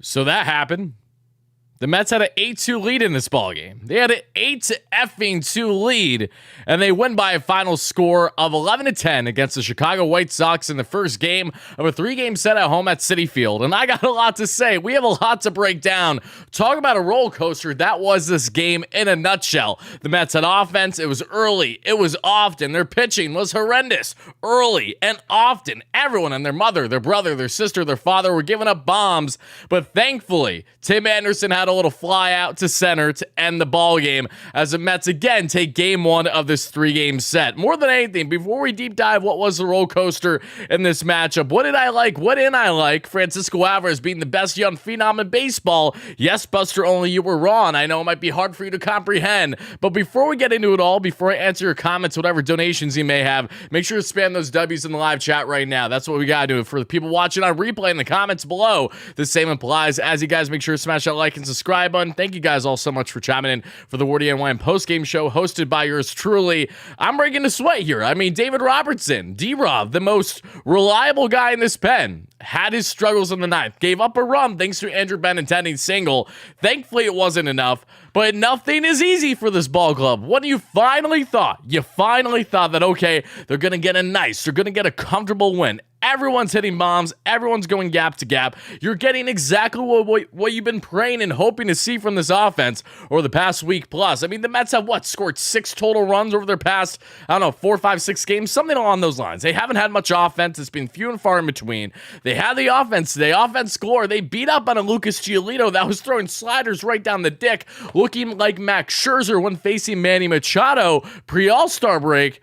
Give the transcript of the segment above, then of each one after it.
So that happened. The Mets had an 8-2 lead in this ballgame. They had an 8-2 lead, and they win by a final score of 11-10 against the Chicago White Sox in the first game of a 3-game set at home at Citi Field. And I got a lot to say. We have a lot to break down. Talk about a roller coaster. That was this game in a nutshell. The Mets had offense. It was early. It was often. Their pitching was horrendous. Early and often. Everyone and their mother, their brother, their sister, their father were giving up bombs. But thankfully, Tim Anderson had a little fly out to center to end the ball game as the Mets again take game one of this 3-game set. More than anything, before we deep dive what was the roller coaster in this matchup, what did I like? What didn't I like? Francisco Alvarez being the best young phenom in baseball. Yes, Buster, only you were wrong. I know it might be hard for you to comprehend, but before we get into it all, before I answer your comments, whatever donations you may have, make sure to spam those W's in the live chat right now. That's what we gotta do. For the people watching on replay in the comments below, the same applies. As you guys make sure to smash that like and subscribe button. Thank you guys all so much for chiming in for the WardyNYM postgame show hosted by yours truly. I'm breaking a sweat here. I mean, David Robertson, D-Rob, the most reliable guy in this pen, had his struggles in the ninth. Gave up a run thanks to Andrew Benintendi's single. Thankfully, it wasn't enough. But nothing is easy for this ball club. What you finally thought? You finally thought that, okay, they're going to get they're going to get a comfortable win. Everyone's hitting bombs. Everyone's going gap to gap. You're getting exactly what you've been praying and hoping to see from this offense over the past week plus. I mean, the Mets have, scored 6 total runs over their past, 4, 5, 6 games, something along those lines. They haven't had much offense. It's been few and far in between. They had the offense today. Offense score. They beat up on a Lucas Giolito that was throwing sliders right down the dick, looking like Max Scherzer when facing Manny Machado pre-All-Star break.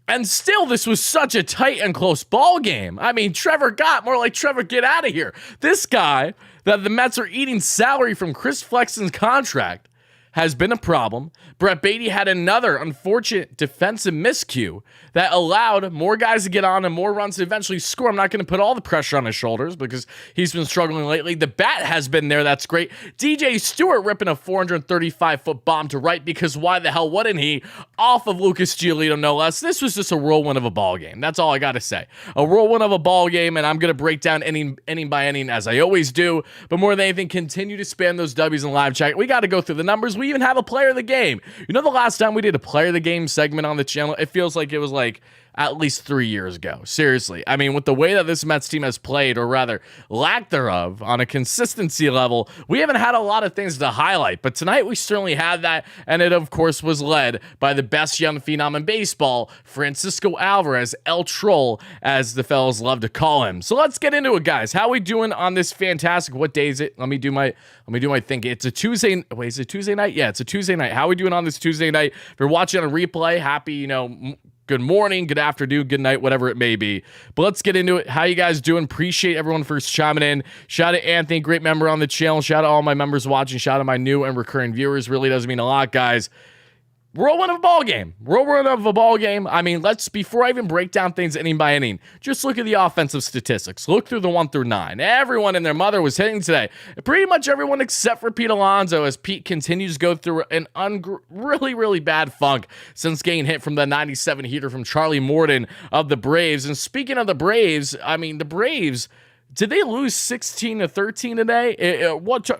And still, this was such a tight and close ball game. I mean, Trevor Gott, more like Trevor, get out of here. This guy that the Mets are eating salary from Chris Flexen's contract has been a problem. Brett Baty had another unfortunate defensive miscue that allowed more guys to get on and more runs to eventually score. I'm not going to put all the pressure on his shoulders because he's been struggling lately. The bat has been there. That's great. DJ Stewart ripping a 435-foot bomb to right because why the hell wouldn't he? Off of Lucas Giolito, no less. This was just a whirlwind of a ball game. That's all I got to say. A whirlwind of a ball game, and I'm going to break down inning by inning as I always do. But more than anything, continue to spam those W's in live chat. We got to go through the numbers. We even have a player of the game. You know, the last time we did a player of the game segment on the channel, it feels like it was at least 3 years ago. Seriously. I mean, with the way that this Mets team has played, or rather lack thereof, on a consistency level, we haven't had a lot of things to highlight. But tonight we certainly had that, and it, of course, was led by the best young phenom in baseball, Francisco Alvarez, El Troll, as the fellas love to call him. So let's get into it, guys. How we doing on this fantastic, what day is it? Let me do my thing. It's a Tuesday. Wait, is it Tuesday night? Yeah, it's a Tuesday night. How we doing on this Tuesday night? If you're watching on a replay, happy, good morning, good afternoon, good night, whatever it may be. But let's get into it. How you guys doing? Appreciate everyone for chiming in. Shout out to Anthony, great member on the channel. Shout out to all my members watching. Shout out to my new and recurring viewers. Really does mean a lot, guys. Whirlwind of a ball game. Whirlwind of a ball game. I mean, before I even break down things inning by inning, just look at the offensive statistics. Look through the 1 through 9. Everyone and their mother was hitting today. Pretty much everyone except for Pete Alonso, as Pete continues to go through an really, really bad funk since getting hit from the 97 heater from Charlie Morton of the Braves. And speaking of the Braves, I mean, the Braves, did they lose 16-13 today?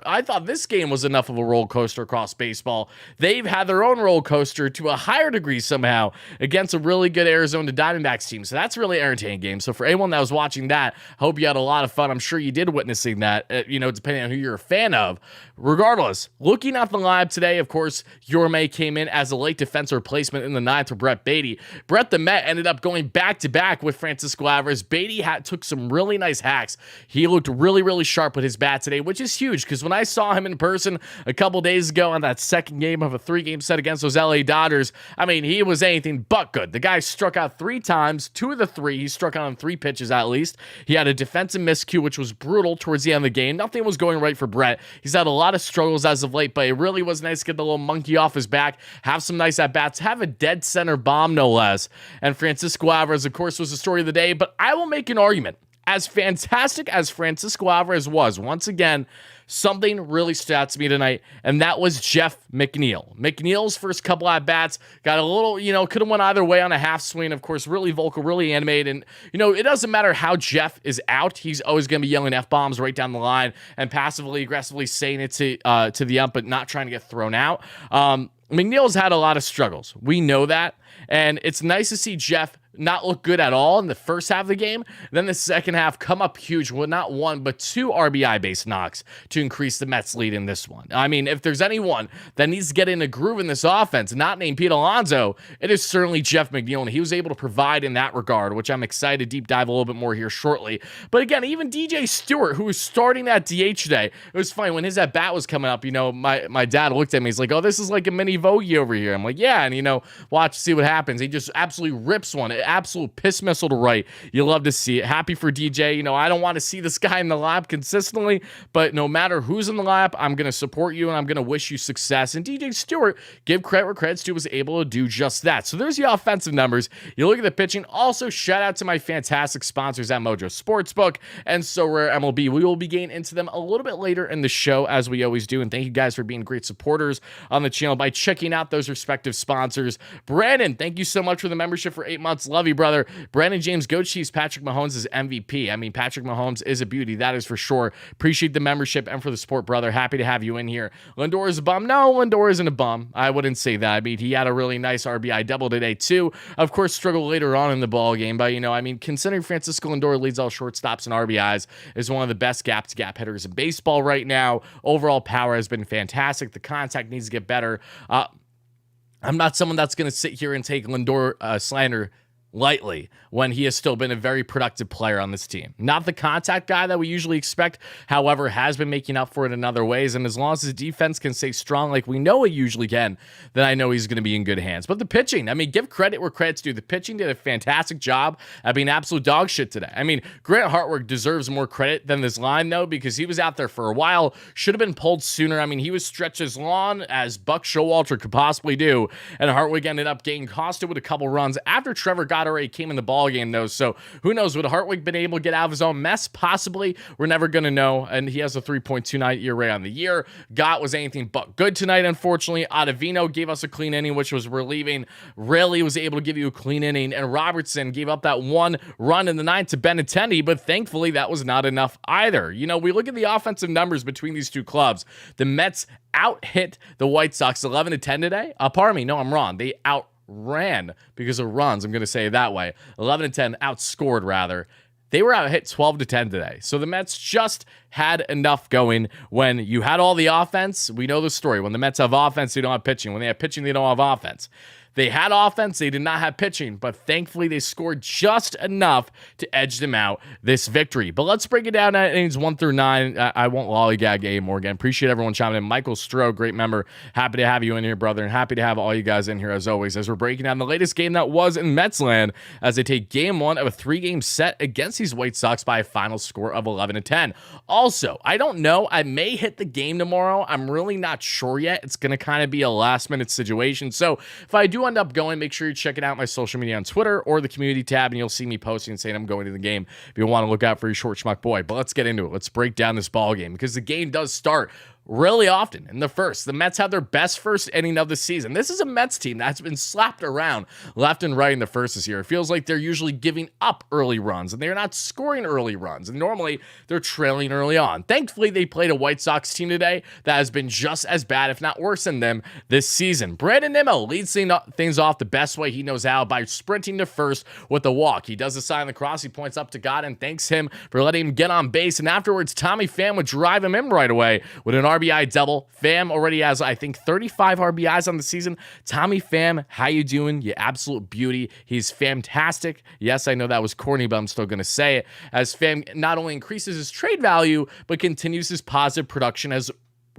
I thought this game was enough of a roller coaster across baseball. They've had their own roller coaster to a higher degree somehow against a really good Arizona Diamondbacks team. So that's really entertaining game. So for anyone that was watching that, I hope you had a lot of fun. I'm sure you did witnessing that, depending on who you're a fan of. Regardless, looking at the lineup today, of course, Yorme came in as a late defensive replacement in the ninth for Brett Baty. Brett the Met ended up going back-to-back with Francisco Alvarez. Baty took some really nice hacks. He looked really, really sharp with his bat today, which is huge because when I saw him in person a couple days ago on that second game of a 3-game set against those LA Dodgers, I mean, he was anything but good. The guy struck out 3 times, 2 of the 3. He struck out on 3 pitches at least. He had a defensive miscue, which was brutal towards the end of the game. Nothing was going right for Brett. He's had a lot of struggles as of late, but it really was nice to get the little monkey off his back, have some nice at-bats, have a dead center bomb, no less. And Francisco Alvarez, of course, was the story of the day, but I will make an argument. As fantastic as Francisco Alvarez was, once again, something really stood out to me tonight, and that was Jeff McNeil. McNeil's first couple at bats got a little, could have went either way on a half swing. Of course, really vocal, really animated. And, it doesn't matter how Jeff is out. He's always going to be yelling F-bombs right down the line and passively, aggressively saying it to the ump, but not trying to get thrown out. McNeil's had a lot of struggles. We know that. And it's nice to see Jeff not look good at all in the first half of the game. Then the second half come up huge with not one, but 2 RBI-based knocks to increase the Mets' lead in this one. I mean, if there's anyone that needs to get in a groove in this offense, not named Pete Alonso, it is certainly Jeff McNeil, and he was able to provide in that regard, which I'm excited to deep dive a little bit more here shortly. But again, even DJ Stewart, who was starting at DH today, it was funny when his at-bat was coming up, my dad looked at me, he's like, oh, this is like a mini Vogie over here. I'm like, yeah, and watch, see what happens. He just absolutely rips one. Absolute piss missile to right. You love to see it. Happy for DJ. I don't want to see this guy in the lab consistently, but no matter who's in the lab, I'm going to support you and I'm going to wish you success. And DJ Stewart, give credit where credit's due, was able to do just that. So there's the offensive numbers. You look at the pitching. Also, shout out to my fantastic sponsors at Mojo Sportsbook and So Rare MLB. We will be getting into them a little bit later in the show, as we always do. And thank you guys for being great supporters on the channel by checking out those respective sponsors. Brandon, thank you so much for the membership for 8 months. Love you, brother. Brandon James, Go Chiefs. Patrick Mahomes is MVP. I mean, Patrick Mahomes is a beauty. That is for sure. Appreciate the membership and for the support, brother. Happy to have you in here. Lindor is a bum. No, Lindor isn't a bum. I wouldn't say that. I mean, he had a really nice RBI double today, too. Of course, struggled later on in the ball game, but, considering Francisco Lindor leads all shortstops and RBIs, is one of the best gap-to-gap hitters in baseball right now. Overall power has been fantastic. The contact needs to get better. I'm not someone that's going to sit here and take Lindor slander lightly when he has still been a very productive player on this team. Not the contact guy that we usually expect, however, has been making up for it in other ways, and as long as his defense can stay strong like we know it usually can, then I know he's going to be in good hands. But the pitching, give credit where credit's due. The pitching did a fantastic job at being absolute dog shit today. Grant Hartwig deserves more credit than this line, though, because he was out there for a while, should have been pulled sooner. He was stretched as long as Buck Showalter could possibly do, and Hartwig ended up getting costed with a couple runs after Trevor Gott already came in the ball game, though. So who knows? Would Hartwig been able to get out of his own mess? Possibly. We're never going to know. And he has a 3.29 ERA on the year. Gott was anything but good tonight, unfortunately. Ottavino gave us a clean inning, which was relieving. Rayleigh was able to give you a clean inning. And Robertson gave up that one run in the ninth to Benintendi, but thankfully that was not enough either. We look at the offensive numbers between these two clubs. The Mets out-hit the White Sox 11-10 today. Pardon me. No, I'm wrong. They outran because of runs. I'm going to say it that way. 11-10 outscored, rather. They were out hit 12-10 today. So the Mets just had enough going. When you had all the offense, we know the story. When the Mets have offense, they don't have pitching. When they have pitching, they don't have offense. They had offense, they did not have pitching, but thankfully they scored just enough to edge them out this victory. But let's break it down at innings 1 through 9. I won't lollygag anymore again. Appreciate everyone chiming in. Michael Stroh, great member. Happy to have you in here, brother, and happy to have all you guys in here as always, as we're breaking down the latest game that was in Metsland as they take game 1 of a 3-game set against these White Sox by a final score of 11-10. Also, I don't know. I may hit the game tomorrow. I'm really not sure yet. It's going to kind of be a last-minute situation. So if I do end up going, make sure you check it out my social media on Twitter or the community tab, and you'll see me posting saying I'm going to the game if you want to look out for your short schmuck boy. But let's get into it. Let's break down this ball game because the game does start really often in the first. The Mets have their best first inning of the season. This is a Mets team that's been slapped around left and right in the first this year. It feels like they're usually giving up early runs, and they're not scoring early runs, and normally they're trailing early on. Thankfully, they played a White Sox team today that has been just as bad, if not worse than them this season. WardyNYM leads things off the best way he knows how by sprinting to first with a walk. He does the sign across. He points up to God and thanks him for letting him get on base, and afterwards, Tommy Pham would drive him in right away with an RBI double. Pham already has, I think, 35 RBIs on the season. Tommy Pham, how you doing? You absolute beauty. He's fantastic. Yes, I know that was corny, but I'm still going to say it. As Pham not only increases his trade value, but continues his positive production as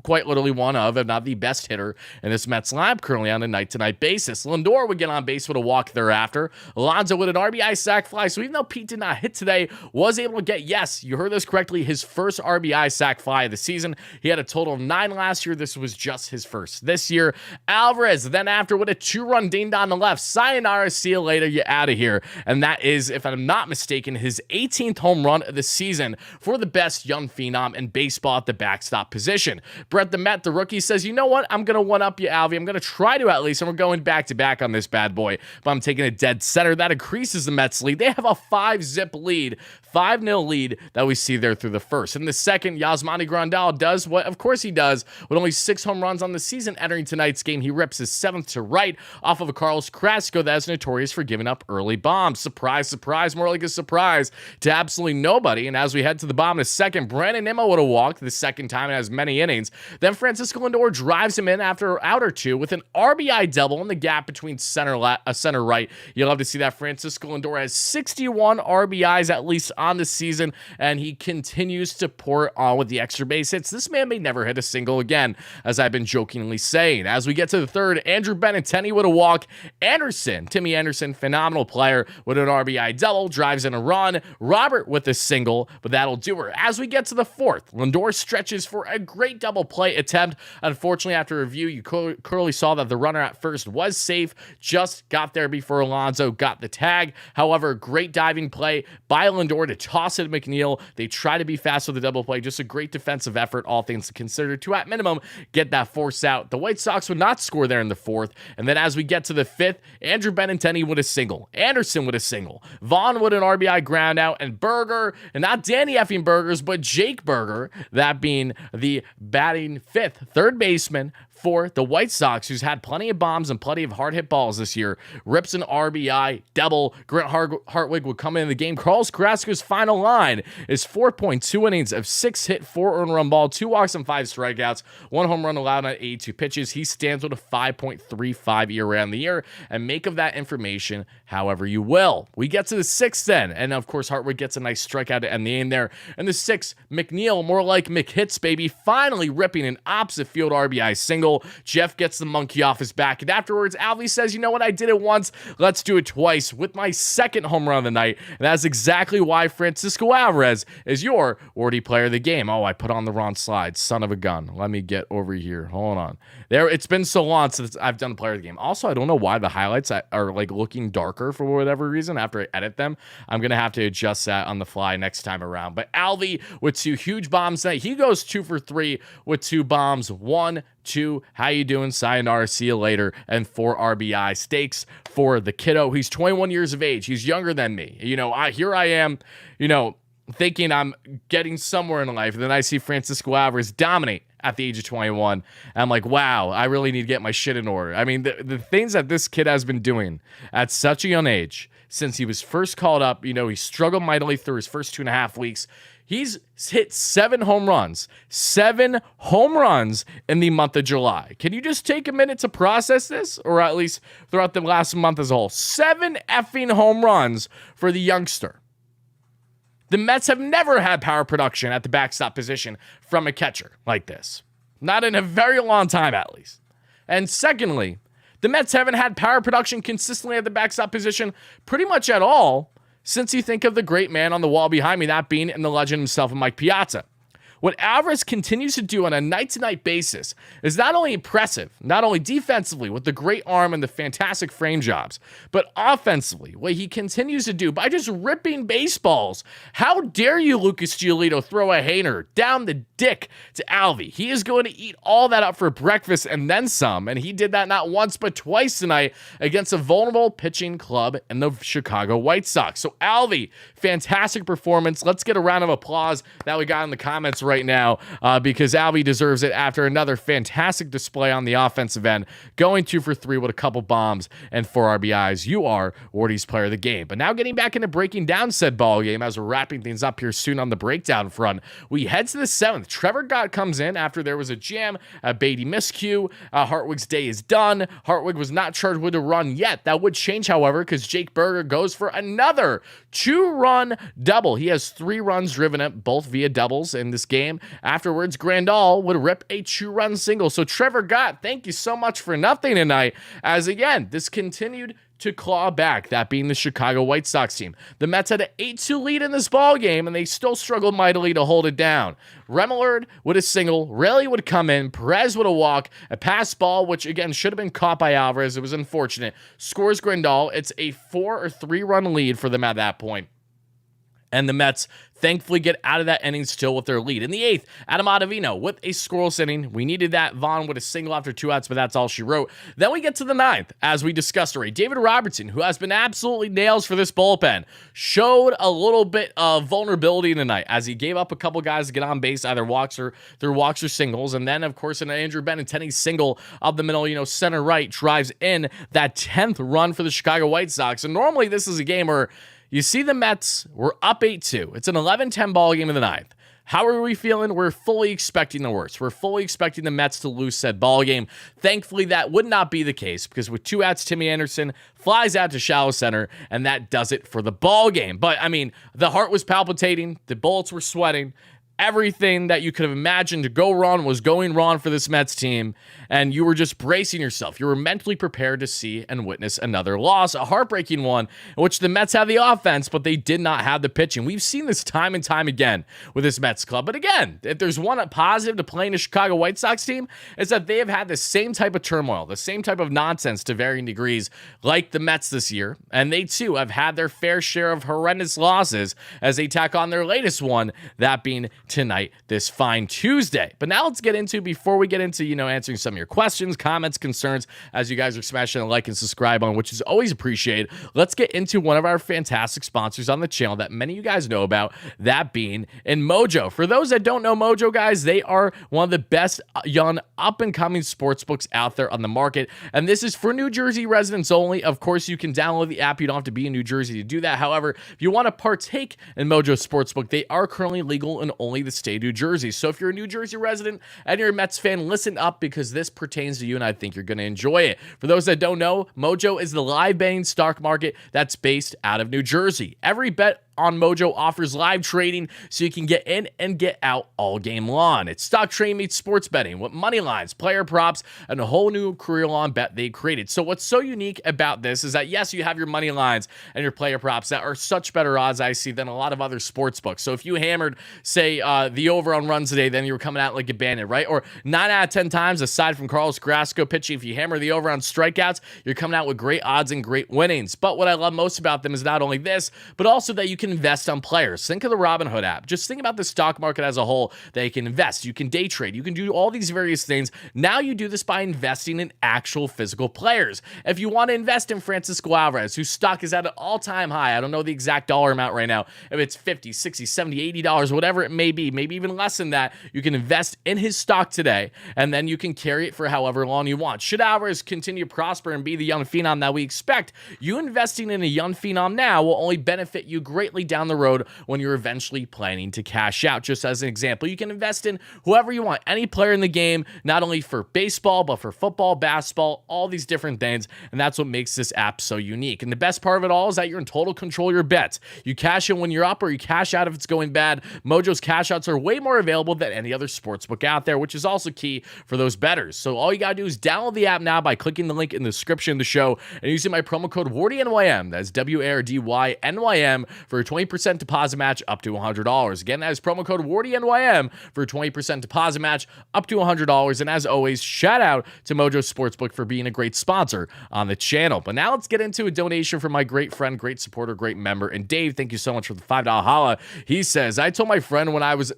quite literally one of, if not the best hitter in this Mets lineup currently on a night-to-night basis. Lindor would get on base with a walk thereafter. Alonso with an RBI sac fly. So even though Pete did not hit today, was able to get, yes, you heard this correctly, his first RBI sac fly of the season. He had a total of 9 last year. This was just his first this year. Alvarez then after with a 2-run ding down the left. Sayonara, see you later, you're out of here. And that is, if I'm not mistaken, his 18th home run of the season for the best young phenom in baseball at the backstop position. Brett the Met, the rookie, says, you know what? I'm going to one-up you, Alvy. I'm going to try to at least, and we're going back-to-back on this bad boy, but I'm taking a dead center. That increases the Mets lead. They have a 5-zip lead, 5-0 lead that we see there through the first. In the second, Yasmani Grandal does what, of course he does, with only 6 home runs on the season entering tonight's game. He rips his 7th to right off of a Carlos Carrasco that is notorious for giving up early bombs. Surprise, surprise, more like a surprise to absolutely nobody. And as we head to the bottom of the second, Brandon Nimmo would have walked the second time in as many innings. Then Francisco Lindor drives him in after an out or two with an RBI double in the gap between center right. You'll love to see that. Francisco Lindor has 61 RBIs at least on the season, and he continues to pour it on with the extra base hits. This man may never hit a single again, as I've been jokingly saying. As we get to the third, Andrew Benintendi with a walk. Timmy Anderson, phenomenal player with an RBI double, drives in a run. Robert with a single, but that'll do her. As we get to the fourth, Lindor stretches for a great double play attempt. Unfortunately, after review, you clearly saw that the runner at first was safe, just got there before Alonso got the tag. However, great diving play by Lindor to toss it to McNeil. They try to be fast with the double play. Just a great defensive effort, all things considered, to at minimum get that force out. The White Sox would not score there in the fourth. And then as we get to the fifth, Andrew Benintendi with a single. Anderson with a single. Vaughn with an RBI ground out. And Berger, and not Danny effing Burgers, but Jake Berger, that being the batting fifth, third baseman for the White Sox, who's had plenty of bombs and plenty of hard hit balls this year, rips an RBI double. Grant Hartwig would come in the game. Carlos Carrasco's final line is 4.2 innings of 6 hit, 4 earned run ball, 2 walks and 5 strikeouts, 1 home run allowed on 82 pitches. He stands with a 5.35 ERA on the year, and make of that information however you will. We get to the sixth then, and of course Hartwig gets a nice strikeout to end the inning there. And the sixth, McNeil, more like McHits, baby, finally ripping an opposite field RBI single. Jeff gets the monkey off his back, and afterwards, Alvy says, you know what, I did it once, let's do it twice with my second home run of the night, and that's exactly why Francisco Alvarez is your Wardy player of the game. Oh, I put on the wrong slide, son of a gun. Let me get over here. Hold on. There, it's been so long since I've done player of the game. Also, I don't know why the highlights are like looking darker for whatever reason after I edit them. I'm going to have to adjust that on the fly next time around. But Alvy with 2 huge bombs tonight. He goes 2 for 3 with 2 bombs. 1, 2, how you doing? Sayonara, see you later. And 4 RBI stakes for the kiddo. He's 21 years of age. He's younger than me. You know, here I am, you know, thinking I'm getting somewhere in life. And then I see Francisco Alvarez dominate at the age of 21. I'm like, wow, I really need to get my shit in order. I mean, the things that this kid has been doing at such a young age, since he was first called up, you know, he struggled mightily through his first 2.5 weeks. He's hit 7 home runs. 7 home runs in the month of July. Can you just take a minute to process this? Or at least throughout the last month as a whole. 7 effing home runs for the youngster. The Mets have never had power production at the backstop position from a catcher like this. Not in a very long time, at least. And secondly, the Mets haven't had power production consistently at the backstop position pretty much at all since you think of the great man on the wall behind me, that being the legend himself, Mike Piazza. What Alvarez continues to do on a night-to-night basis is not only impressive, not only defensively with the great arm and the fantastic frame jobs, but offensively, what he continues to do by just ripping baseballs. How dare you, Lucas Giolito, throw a hater down the dick to Alvy? He is going to eat all that up for breakfast and then some, and he did that not once but twice tonight against a vulnerable pitching club in the Chicago White Sox. So Alvy, fantastic performance. Let's get a round of applause that we got in the comments right now because Alvy deserves it after another fantastic display on the offensive end, going 2 for 3 with a couple bombs and 4 RBIs. You are Wardy's player of the game. But now getting back into breaking down said ball game as we're wrapping things up here soon on the breakdown front, we head to the 7th. Trevor Gott comes in after there was a jam, a Beatty miscue. Hartwig's day is done. Hartwig was not charged with a run yet. That would change, however, because Jake Berger goes for another 2-run double. He has 3 runs driven up, both via doubles in this game. game. Afterwards, Grandal would rip a 2-run single. So Trevor Gott, thank you so much for nothing tonight, as again, this continued to claw back, that being the Chicago White Sox team. The Mets had an 8-2 lead in this ball game, and they still struggled mightily to hold it down. Remillard with a single, Raleigh would come in, Perez with a walk, a pass ball, which again should have been caught by Alvarez. It was unfortunate. Scores Grandal. It's a 4 or 3-run lead for them at that point. And the Mets thankfully get out of that inning still with their lead. In the 8th, Adam Ottavino with a scoreless inning. We needed that. Vaughn with a single after 2 outs, but that's all she wrote. Then we get to the 9th, as we discussed already. David Robertson, who has been absolutely nails for this bullpen, showed a little bit of vulnerability tonight as he gave up a couple guys to get on base, either walks or singles. And then, of course, an Andrew Benintendi single up the middle, center right, drives in that 10th run for the Chicago White Sox. And normally this is a game where you see the Mets were up 8-2. It's an 11-10 ball game in the 9th. How are we feeling? We're fully expecting the worst. We're fully expecting the Mets to lose said ball game. Thankfully, that would not be the case because with 2 outs, Timmy Anderson flies out to shallow center, and that does it for the ball game. But, I mean, the heart was palpitating. The bullets were sweating. Everything that you could have imagined to go wrong was going wrong for this Mets team, and you were just bracing yourself. You were mentally prepared to see and witness another loss, a heartbreaking one, in which the Mets had the offense, but they did not have the pitching. We've seen this time and time again with this Mets club. But again, if there's one positive to playing a Chicago White Sox team, is that they have had the same type of turmoil, the same type of nonsense to varying degrees like the Mets this year, and they too have had their fair share of horrendous losses as they tack on their latest one, that being tonight, this fine Tuesday. But now let's get into, before we get into, answering some of your questions, comments, concerns, as you guys are smashing a like and subscribe on, which is always appreciated, let's get into one of our fantastic sponsors on the channel that many of you guys know about, that being in Mojo. For those that don't know Mojo, guys, they are one of the best young up-and-coming sportsbooks out there on the market, and this is for New Jersey residents only. Of course, you can download the app. You don't have to be in New Jersey to do that. However, if you want to partake in Mojo Sportsbook, they are currently legal in only the state of New Jersey. So if you're a New Jersey resident and you're a Mets fan, listen up because this pertains to you and I think you're going to enjoy it. For those that don't know, Mojo is the live betting stock market that's based out of New Jersey. Every bet on Mojo offers live trading so you can get in and get out all game long. It's stock trading meets sports betting with money lines, player props, and a whole new career-long bet they created. So what's so unique about this is that, yes, you have your money lines and your player props that are such better odds, I see, than a lot of other sports books. So if you hammered, say, the over on runs today, then you were coming out like a bandit, right? Or 9 out of 10 times, aside from Carlos Carrasco pitching, if you hammer the over on strikeouts, you're coming out with great odds and great winnings. But what I love most about them is not only this, but also that you can invest on players. Think of the Robinhood app. Just think about the stock market as a whole, that you can invest, you can day trade, you can do all these various things. Now you do this by investing in actual physical players. If you want to invest in Francisco Alvarez, whose stock is at an all-time high, I don't know the exact dollar amount right now, if it's $50, $60, $70, $80, whatever it may be, maybe even less than that, you can invest in his stock today, and then you can carry it for however long you want. Should Alvarez continue to prosper and be the young phenom that we expect, you investing in a young phenom now will only benefit you greatly down the road when you're eventually planning to cash out. Just as an example, you can invest in whoever you want, any player in the game, not only for baseball, but for football, basketball, all these different things, and that's what makes this app so unique. And the best part of it all is that you're in total control of your bets. You cash in when you're up or you cash out if it's going bad. Mojo's cash outs are way more available than any other sportsbook out there, which is also key for those bettors. So all you gotta do is download the app now by clicking the link in the description of the show and using my promo code WardyNYM, that's WARDYNYM, for a 20% deposit match up to $100. Again, that is promo code WardyNYM for a 20% deposit match up to $100. And as always, shout out to Mojo Sportsbook for being a great sponsor on the channel. But now let's get into a donation from my great friend, great supporter, great member. And Dave, thank you so much for the $5 holla. He says, I told my friend when it was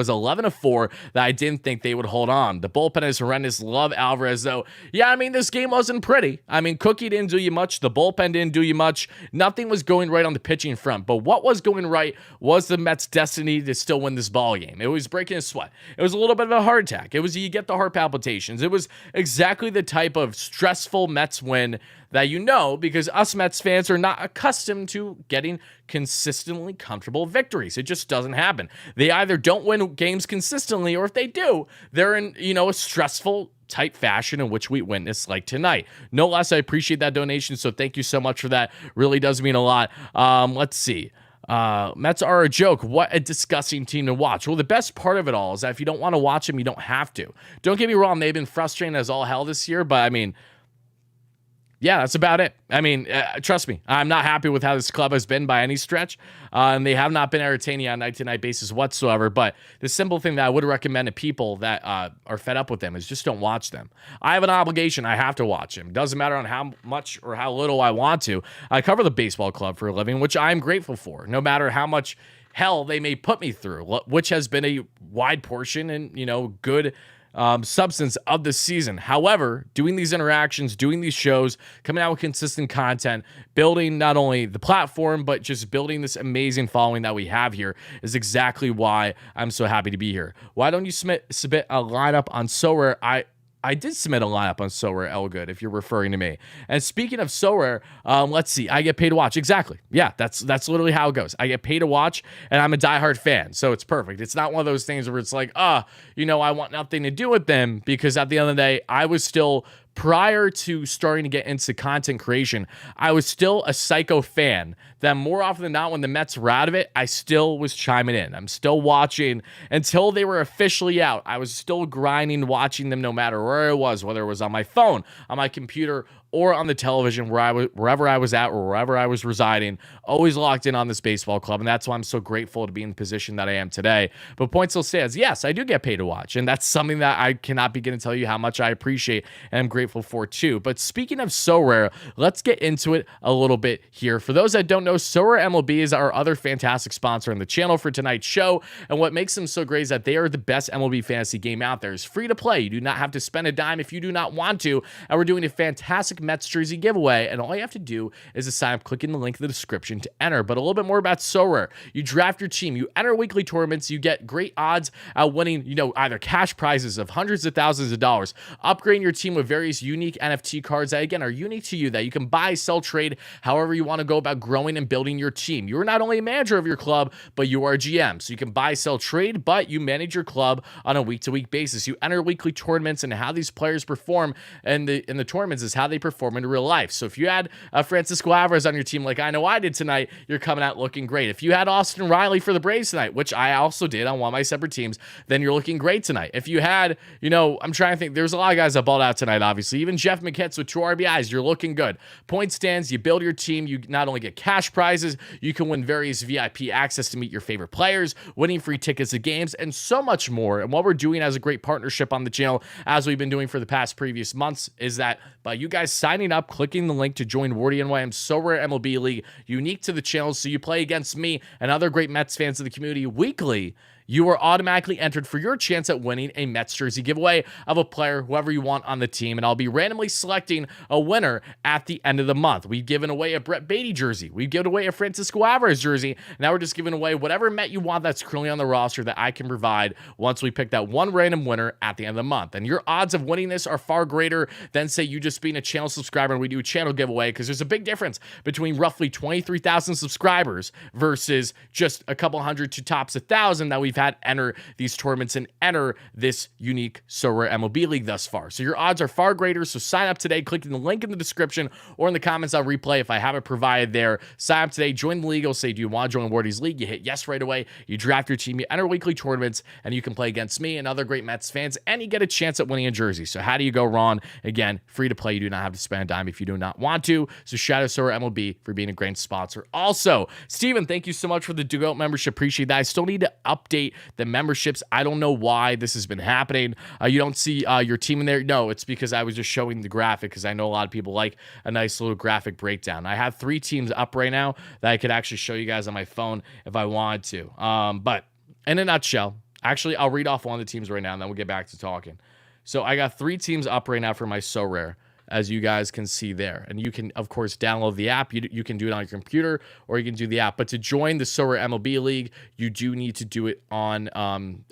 11-4 that I didn't think they would hold on. The bullpen is horrendous. Love Alvarez, though. Yeah, I mean, this game wasn't pretty. I mean, Cookie didn't do you much. The bullpen didn't do you much. Nothing was going right on the pitching front. But what was going right was the Mets' destiny to still win this ball game. It was breaking a sweat. It was a little bit of a heart attack. It was, you get the heart palpitations. It was exactly the type of stressful Mets win that because us Mets fans are not accustomed to getting consistently comfortable victories. It just doesn't happen. They either don't win games consistently, or if they do, they're in, a stressful type fashion in which we witnessed like tonight. No less, I appreciate that donation, so thank you so much for that. Really does mean a lot. Let's see. Mets are a joke. What a disgusting team to watch. Well, the best part of it all is that if you don't want to watch them, you don't have to. Don't get me wrong, they've been frustrating as all hell this year, but I mean, yeah, that's about it. I mean, trust me, I'm not happy with how this club has been by any stretch, and they have not been entertaining on a night-to-night basis whatsoever, but the simple thing that I would recommend to people that are fed up with them is just don't watch them. I have an obligation. I have to watch them. It doesn't matter on how much or how little I want to. I cover the baseball club for a living, which I'm grateful for, no matter how much hell they may put me through, which has been a wide portion and, good substance of the season. However, doing these interactions, doing these shows, coming out with consistent content, building not only the platform, but just building this amazing following that we have here is exactly why I'm so happy to be here. Why don't you submit a lineup on SoRare? I did submit a lineup on SoRare Elgood, if you're referring to me. And speaking of SoRare, let's see. I get paid to watch. Exactly. Yeah, that's literally how it goes. I get paid to watch, and I'm a diehard fan, so it's perfect. It's not one of those things where it's like, I want nothing to do with them, because at the end of the day, I was still, prior to starting to get into content creation, I was still a psycho fan that more often than not, when the Mets were out of it, I still was chiming in. I'm still watching until they were officially out. I was still grinding, watching them no matter where I was, whether it was on my phone, on my computer, or on the television, wherever I was at or wherever I was residing, always locked in on this baseball club. And that's why I'm so grateful to be in the position that I am today. But point still stands, yes, I do get paid to watch. And that's something that I cannot begin to tell you how much I appreciate and I'm grateful for too. But speaking of SoRare, let's get into it a little bit here. For those that don't know, SoRare MLB is our other fantastic sponsor on the channel for tonight's show. And what makes them so great is that they are the best MLB fantasy game out there. It's free to play. You do not have to spend a dime if you do not want to. And we're doing a fantastic Mets jersey giveaway, and all you have to do is to sign up, clicking the link in the description to enter. But a little bit more about SoRare. You draft your team, you enter weekly tournaments, you get great odds at winning, either cash prizes of hundreds of thousands of dollars, upgrading your team with various unique NFT cards that, again, are unique to you, that you can buy, sell, trade, however you want to go about growing and building your team. You're not only a manager of your club, but you are a GM. So you can buy, sell, trade, but you manage your club on a week-to-week basis. You enter weekly tournaments, and how these players perform in the tournaments is how they perform in real life. So if you had Francisco Alvarez on your team, like I know I did tonight, you're coming out looking great. If you had Austin Riley for the Braves tonight, which I also did on one of my separate teams, then you're looking great tonight. If you had, I'm trying to think, there's a lot of guys that balled out tonight, obviously. Even Jeff McKetts with 2 RBIs, you're looking good. Point stands, you build your team, you not only get cash prizes, you can win various VIP access to meet your favorite players, winning free tickets to games, and so much more. And what we're doing as a great partnership on the channel, as we've been doing for the past previous months, is that by you guys signing up, clicking the link to join WardyNYM SoRare MLB League, unique to the channel, so you play against me and other great Mets fans of the community weekly, you are automatically entered for your chance at winning a Mets jersey giveaway of a player, whoever you want on the team, and I'll be randomly selecting a winner at the end of the month. We've given away a Brett Beatty jersey. We've given away a Francisco Alvarez jersey. Now we're just giving away whatever Met you want that's currently on the roster that I can provide once we pick that one random winner at the end of the month. And your odds of winning this are far greater than, say, you just being a channel subscriber and we do a channel giveaway, because there's a big difference between roughly 23,000 subscribers versus just a couple hundred to tops 1,000 that we've had enter these tournaments and enter this unique SoRare MLB League thus far. So your odds are far greater. So sign up today, clicking the link in the description or in the comments. I'll replay if I have it provided there. Sign up today, join the league. It'll say, do you want to join Wardy's League? You hit yes right away. You draft your team, you enter weekly tournaments, and you can play against me and other great Mets fans, and you get a chance at winning a jersey. So how do you go wrong? Again, free to play. You do not have to spend a dime if you do not want to. So shout out to SoRare MLB for being a great sponsor. Also, Steven, thank you so much for the Dugout membership. Appreciate that. I still need to update the memberships. I don't know why this has been happening. You don't see your team in there. No, it's because I was just showing the graphic, because I know a lot of people like a nice little graphic breakdown. I have 3 teams up right now that I could actually show you guys on my phone if I wanted to. But in a nutshell, actually, I'll read off one of the teams right now, and then we'll get back to talking. So I got 3 teams up right now for my SoRare, as you guys can see there. And you can, of course, download the app. You can do it on your computer, or you can do the app. But to join the SoRare MLB League, you do need to do it on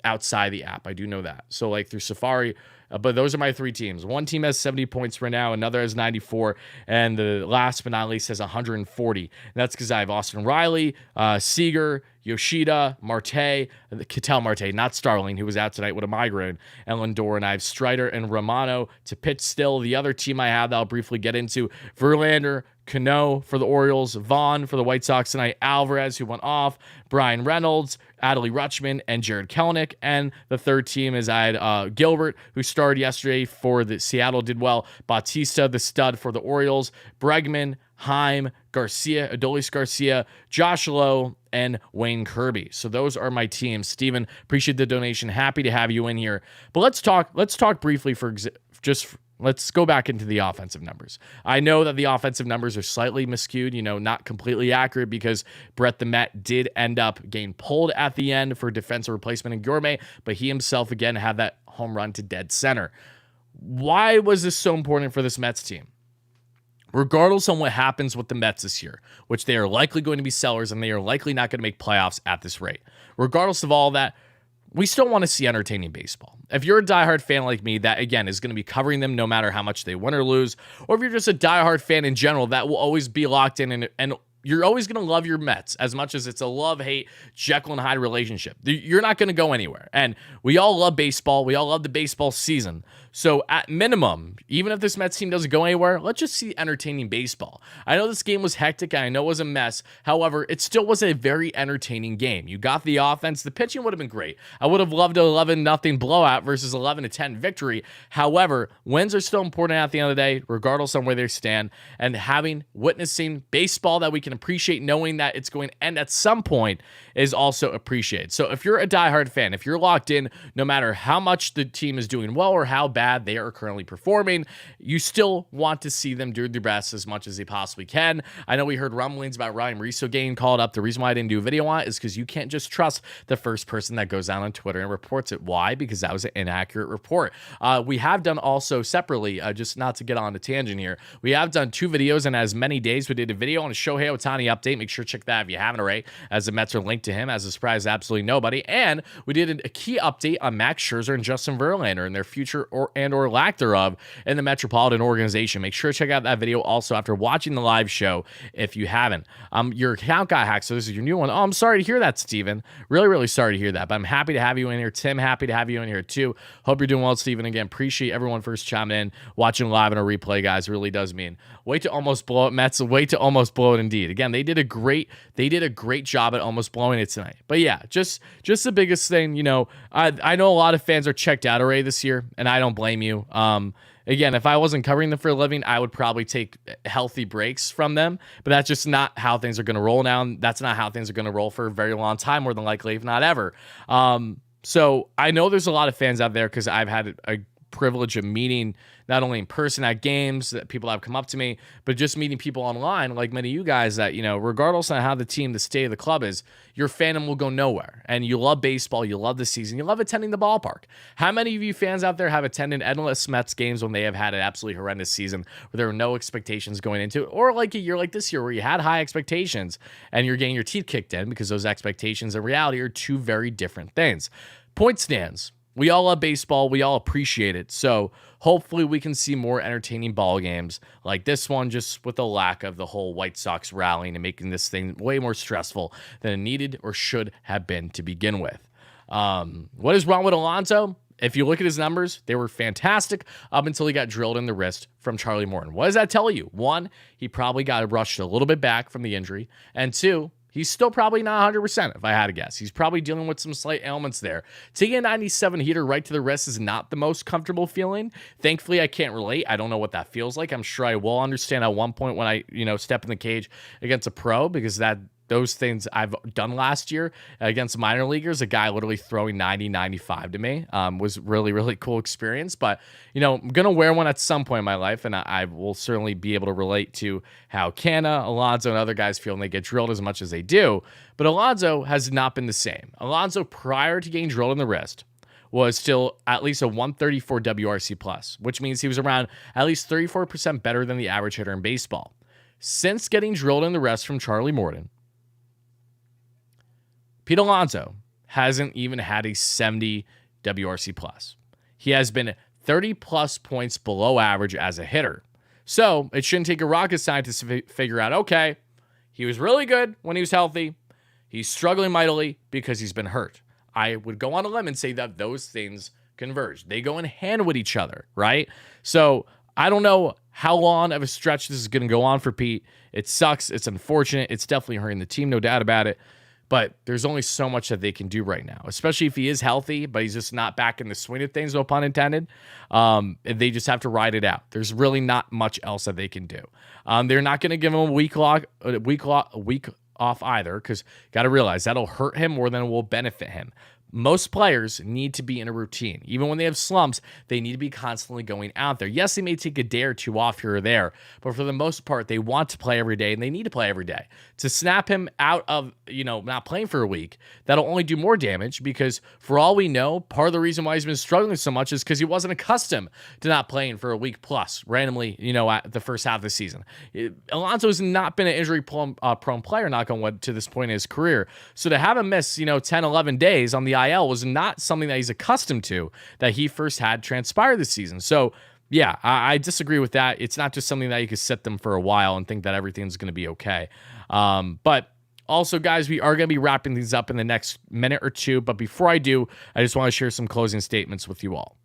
outside the app. I do know that. So like through Safari. But those are my 3 teams. One team has 70 points right now. Another has 94. And the last but not least has 140. And that's because I have Austin Riley, Seager, Yoshida, Marte, Ketel Marte, not Starling, who was out tonight with a migraine, and Lindor. And I have Strider and Romano to pitch still. The other team I have that I'll briefly get into, Verlander, Cano for the Orioles, Vaughn for the White Sox tonight, Alvarez, who went off, Brian Reynolds, Adley Rutschman, and Jared Kelenic. And the third team is I had Gilbert, who started yesterday for the Seattle, did well. Bautista, the stud for the Orioles, Bregman, Heim, Garcia, Adolis Garcia, Josh Lowe, and Wayne Kirby. So those are my teams. Steven, appreciate the donation. Happy to have you in here. But let's talk briefly let's go back into the offensive numbers. I know that the offensive numbers are slightly miscued, not completely accurate because Brett the Met did end up getting pulled at the end for defensive replacement in Gourmet, but he himself again had that home run to dead center. Why was this so important for this Mets team? Regardless on what happens with the Mets this year, which they are likely going to be sellers and they are likely not going to make playoffs at this rate. Regardless of all that, we still want to see entertaining baseball. If you're a diehard fan like me, that again is going to be covering them no matter how much they win or lose, or if you're just a diehard fan in general, that will always be locked in and you're always going to love your Mets as much as it's a love-hate Jekyll and Hyde relationship. You're not going to go anywhere. And we all love baseball. We all love the baseball season. So at minimum, even if this Mets team doesn't go anywhere, let's just see entertaining baseball. I know this game was hectic. And I know it was a mess. However, it still was a very entertaining game. You got the offense. The pitching would have been great. I would have loved an 11-0 blowout versus 11-10 victory. However, wins are still important at the end of the day, regardless on where they stand. And witnessing baseball that we can appreciate, knowing that it's going to end at some point, is also appreciated. So if you're a diehard fan, if you're locked in, no matter how much the team is doing well or how bad they are currently performing, you still want to see them do their best as much as they possibly can. I know we heard rumblings about Ryan Rizzo getting called up. The reason why I didn't do a video on it is because you can't just trust the first person that goes out on Twitter and reports it. Why? Because that was an inaccurate report. We have done also separately, just not to get on a tangent here, we have done 2 videos in as many days. We did a video on a Shohei Ohtani update. Make sure to check that if you haven't already, as the Mets are linked to him as a surprise absolutely nobody. And we did a key update on Max Scherzer and Justin Verlander and their future or lack thereof in the Metropolitan organization. Make sure to check out that video also after watching the live show if you haven't. Your account got hacked, so this is your new one. Oh, I'm sorry to hear that, Steven. Really, really sorry to hear that, but I'm happy to have you in here. Tim, happy to have you in here too. Hope you're doing well, Steven. Again, appreciate everyone first chiming in, watching live and a replay, guys. It really does mean. Wait to almost blow it, Mets. Wait to almost blow it indeed. Again, they did a great job at almost blowing it tonight. But yeah, just the biggest thing, I know a lot of fans are checked out already this year, and I don't blame you. Again, if I wasn't covering them for a living, I would probably take healthy breaks from them, but that's just not how things are going to roll now. That's not how things are going to roll for a very long time, more than likely, if not ever. So I know there's a lot of fans out there because I've had a privilege of meeting not only in person at games that people have come up to me, but just meeting people online, like many of you guys that, regardless of how the state of the club is, your fandom will go nowhere. And you love baseball, you love the season, you love attending the ballpark. How many of you fans out there have attended endless Mets games when they have had an absolutely horrendous season where there were no expectations going into it? Or like a year like this year where you had high expectations and you're getting your teeth kicked in because those expectations and reality are two very different things. Point stands. We all love baseball. We all appreciate it. So hopefully we can see more entertaining ball games like this one, just with the lack of the whole White Sox rallying and making this thing way more stressful than it needed or should have been to begin with. What is wrong with Alonso? If you look at his numbers, they were fantastic up until he got drilled in the wrist from Charlie Morton. What does that tell you? 1, he probably got rushed a little bit back from the injury. And 2, he's still probably not 100%, if I had to guess. He's probably dealing with some slight ailments there. Taking a 97 heater right to the wrist is not the most comfortable feeling. Thankfully, I can't relate. I don't know what that feels like. I'm sure I will understand at one point when I, step in the cage against a pro, because those things I've done last year against minor leaguers, a guy literally throwing 90, 95 to me was really, really cool experience. But, I'm going to wear one at some point in my life, and I will certainly be able to relate to how Canna, Alonso, and other guys feel when they get drilled as much as they do. But Alonso has not been the same. Alonso, prior to getting drilled in the wrist, was still at least a 134 WRC plus, which means he was around at least 34% better than the average hitter in baseball. Since getting drilled in the wrist from Charlie Morton, Pete Alonso hasn't even had a 70 WRC plus. He has been 30 plus points below average as a hitter. So it shouldn't take a rocket scientist to figure out, okay, he was really good when he was healthy. He's struggling mightily because he's been hurt. I would go on a limb and say that those things converge. They go in hand with each other, right? So I don't know how long of a stretch this is going to go on for Pete. It sucks. It's unfortunate. It's definitely hurting the team, no doubt about it. But there's only so much that they can do right now, especially if he is healthy, but he's just not back in the swing of things, no pun intended. They just have to ride it out. There's really not much else that they can do. They're not going to give him a week off either, because got to realize that'll hurt him more than it will benefit him. Most players need to be in a routine. Even when they have slumps, they need to be constantly going out there. Yes, they may take a day or two off here or there, but for the most part, they want to play every day and they need to play every day. To snap him out of, not playing for a week, that'll only do more damage, because for all we know, part of the reason why he's been struggling so much is because he wasn't accustomed to not playing for a week plus randomly, at the first half of the season. Alonso has not been an injury-prone player, knock on wood, to this point in his career. So to have him miss, 10, 11 days on the IL was not something that he's accustomed to, that he first had transpire this season. So yeah, I disagree with that. It's not just something that you could sit them for a while and think that everything's going to be okay. But also, guys, we are going to be wrapping these up in the next minute or two. But before I do, I just want to share some closing statements with you all.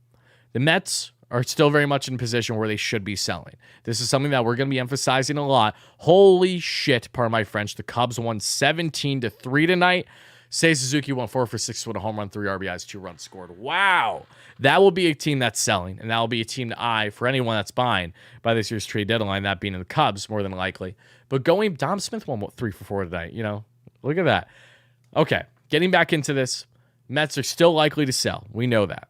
The Mets are still very much in a position where they should be selling. This is something that we're going to be emphasizing a lot. Holy shit, pardon my French. The Cubs won 17-3 tonight. Seiya Suzuki went 4 for 6 with a home run, 3 RBIs, 2 runs scored. Wow. That will be a team that's selling, and that will be a team to eye for anyone that's buying by this year's trade deadline, that being in the Cubs more than likely. But Dom Smith won 3 for 4 tonight. Look at that. Okay, getting back into this, Mets are still likely to sell. We know that.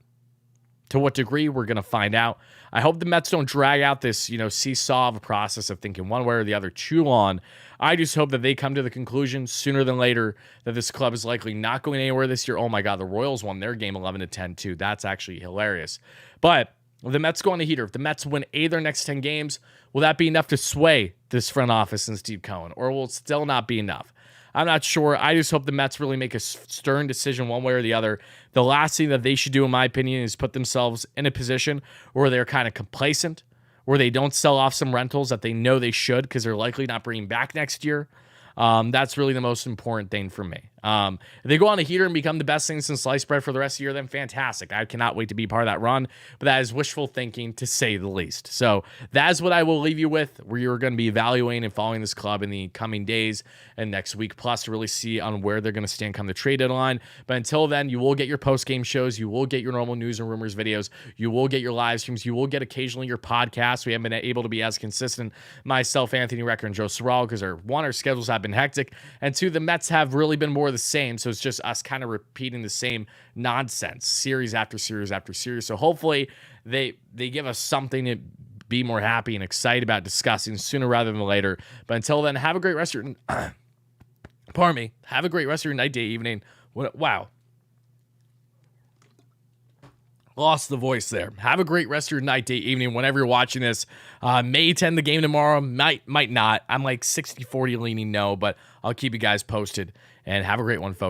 To what degree, we're going to find out. I hope the Mets don't drag out this, seesaw of a process of thinking one way or the other too long. I just hope that they come to the conclusion sooner than later that this club is likely not going anywhere this year. Oh my God, the Royals won their game 11-10 too. That's actually hilarious. But if the Mets go on the heater, if the Mets win 8 of their next 10 games, will that be enough to sway this front office and Steve Cohen? Or will it still not be enough? I'm not sure. I just hope the Mets really make a stern decision one way or the other. The last thing that they should do, in my opinion, is put themselves in a position where they're kind of complacent, where they don't sell off some rentals that they know they should because they're likely not bringing back next year. That's really the most important thing for me. If they go on a heater and become the best thing since sliced bread for the rest of the year, then fantastic. I cannot wait to be part of that run, but that is wishful thinking, to say the least. So that is what I will leave you with. We're going to be evaluating and following this club in the coming days and next week, plus to really see on where they're going to stand come the trade deadline. But until then, you will get your post-game shows. You will get your normal news and rumors videos. You will get your live streams. You will get occasionally your podcasts. We haven't been able to be as consistent, myself, Anthony Recker, and Joe Sorrell, because our schedules have been hectic, and 2, the Mets have really been more the same, so it's just us kind of repeating the same nonsense series after series after series. So hopefully they give us something to be more happy and excited about discussing sooner rather than later. But until then, have a great rest of your have a great rest of your night, day, evening. Wow. Lost the voice there. Have a great rest of your night, day, evening, whenever you're watching this. May 10 the game tomorrow. Might not. I'm like 60-40 leaning no, but I'll keep you guys posted. And have a great one, folks.